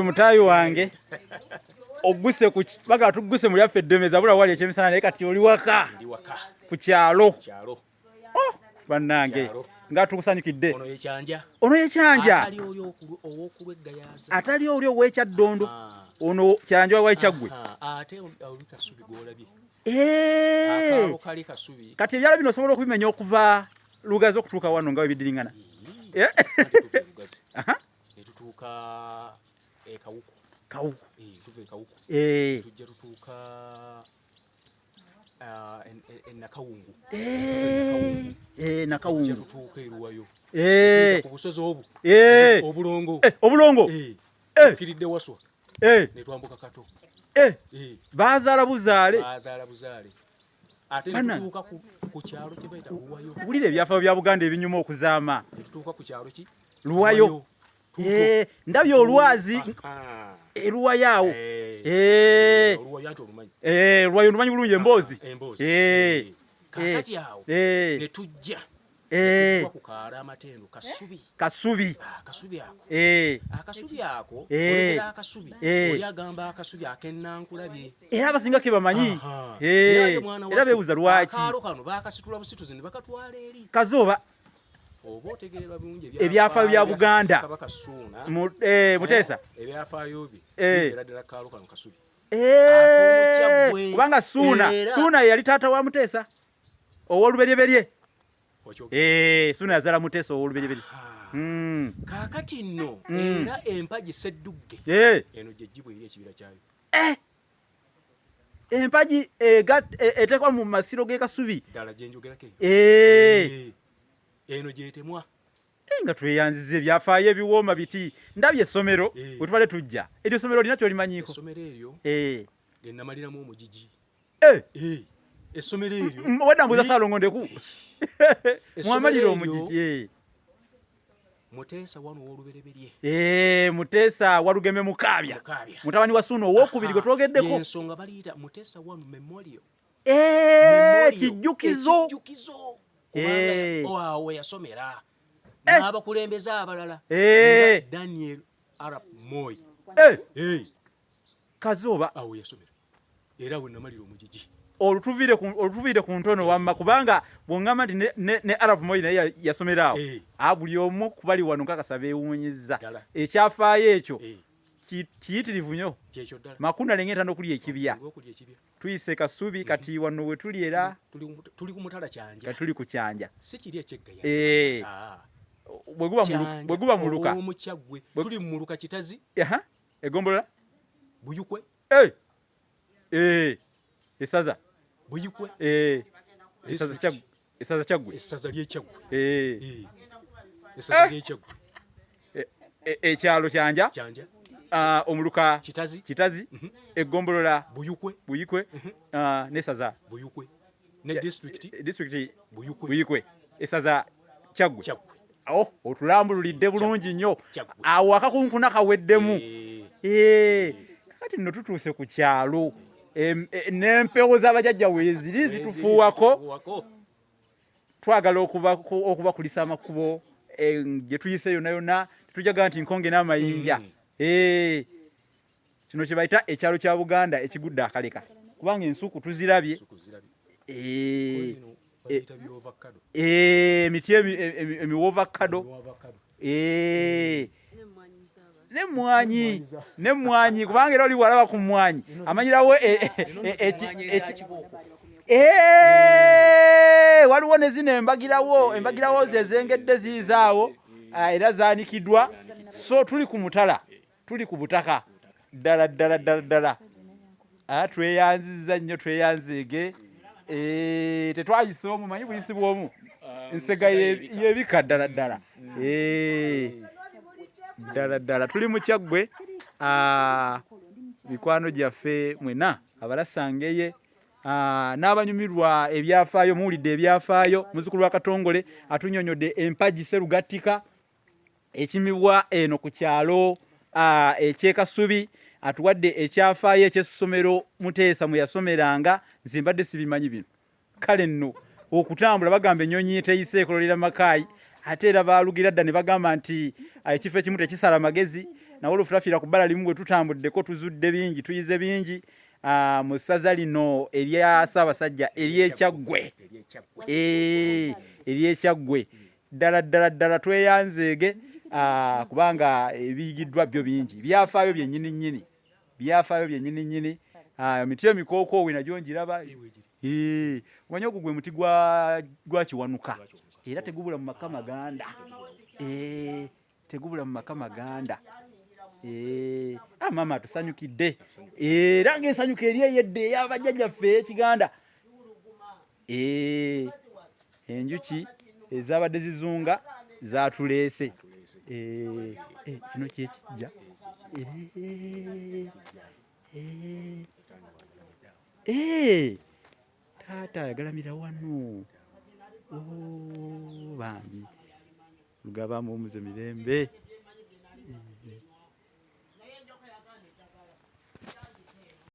Mutayi wange oguse ku baga tuguse muri affe demeza bula wali eky'emisana naye kati oli waka ku kyalo bannange nga tukusanyukidde ono yekyanja atali oli ow'ekyaddondo ono kyanja w'ekyaggwe ate oli Kasubi gw'olabye kati ebyalo bino osobola okubimenya okuva Lugazi okutuuka wano nga bibiddiringana netutuuka Kawuku tuve Kawuku tujja tutuuka Nakawungu Nakawungu tutuuka Eruwayo ku busozi obulongo tukiridde Waswa netwambuka Kato bazaala buzaale ate netutuuka ku kyalo kye bayita Luwayo. Wulira ebyafaayo bya Buganda ebinyuma okuzaama. Netutuuka ku kyalo ki Luwayo. Ndabye olwazi Luwayo awo. Luwayo ate olumanyi. Luwayo olumanyi bulungi emboozi. Kakati awo netujja kukaala amatendo Kasubi ako olera akasubi oli agamba akasubi akennankulabye era abasinga ke bamanyi era beebuuza lwaki akaalo kano bakasitula busituzi ne bakatwala eri Kazooba oba otegeerwa bulungi ebyafaayo bya Buganda Muteesa ebyafaayo bye era ddala akaalo kano Kasubi kubanga Suuna yali taata wa Muteesa ow'oluberyeberye Suuna yazaala Muteesa ow'oluberyeberye kaakati nno era empagi Sseddugge eno gye gibwa eri ekibira kyayo empagi etekwa mu masiro g'e Kasubi ddala gye njogerako eno gyetemwa nga tweyanziza ebyafaayo ebiwooma biti ndabye essomero we tubale tujja eryo essomero lina kyolimanyiiko essomero eryo lye namaliramu omugigi essomero eryo wadda mbuuza Saalongondeku mwamalira omugigi Muteesa wano ow'olubereberye Muteesa Walugeme Mukaabya mutabani wa Suuna ow'okubiri gwe twogeddeko ensonga baliyita Muteesa wano memorial kijjukizo kubanga awo yasomera n'abakulembeze abalala Daniel Arap Moi Kazooba awo yasomera era we namalira omugigi olutuviire ku ntono wamma kubanga bw'oŋŋamba nti ne Arap Moi naye yasomera awo buli omu kubali wano nkakasa beewuunyizza ekyafaayo ekyo kiyitirivu nnyo makunda leng'entaano okuli ekibya tuyise Kasubi kati wano we tuli era tuli ku mutala Kyanja kati tuli ku Kyanja si kiri ekyegga bwe guba muluka omukyagwe tuli mu muluka Kitazi egombolola Buyukwe esaza Buyukwe esaza Kyaggwe ekyalo Kyanja omuluka Kitazi egombolola Buyukwe n'esaza Buyukwe ne district Buyukwe esaza Kyaggwe otulambululidde bulungi nnyo awo akakunkuna kaweddemu kati nno tutuuse ku kyalo n'empewo z'abajjajja weeziri zitufuuwako twagala okubakulisa amakubo gye tuyise yonna tetujjaga nti nkonge n'amayinja kino kye bayita ekyalo kya Buganda ekigudde akaleka kubanga ensuku tuzirabye emiti emiwovakado n'emmwanyi kubanga era oli walaba ku mmwanyi amanyirawo waliwo ne zino embagirawo zezengedde ziizaawo era zaanikiddwa so tuli ku mutala tuli ku butaka ddala tweyanziza nnyo tweyanzeege tetwayise omu manyi buyisibwa omu ensega yebika ddala tuli mu Kyaggwe mikwano gyaffe mwena abalasangeye n'abanyumirwa ebyafaayo muwulidde ebyafaayo Muzzukulu wa Katongole atunnyonnyodde empagi Sserugattika ekimibwa eno ku kyalo eky'e Kasubi atuwadde ekyafaayo eky'essomero Muteesa mwe yasomeranga nze mbadde sibimanyi bino kale nno okutambula bagamba ennyonyi teyise ekololera makaayi ate era baalugira dda ne bagamba nti ekifo ekimu tekisala magezi nawe olufulafiira ku bbala limu bwe tutambuddeko tuzudde bingi tuyize bingi mu ssaza lino erya Ssaabasajja ery'Ekyaggwe ery'Ekyaggwe ddala tweyanzeege kubanga ebiyigiddwa byo bingi byafaayo byennyini nnyini emiti emikookoowe nagyo ngiraba omanye ogwo gwe muti gwa kiwanuka era tegubula mu maka maganda tegubula mu maka maganda maama tusanyukidde era ng'ensanyuka eri eyedde ey'abajjajjaffe ey'Ekiganda enjuki ezabadde zizunga zaatuleese kino kyekijja taata yagalamira wano bambi lugabamu omuze mirembe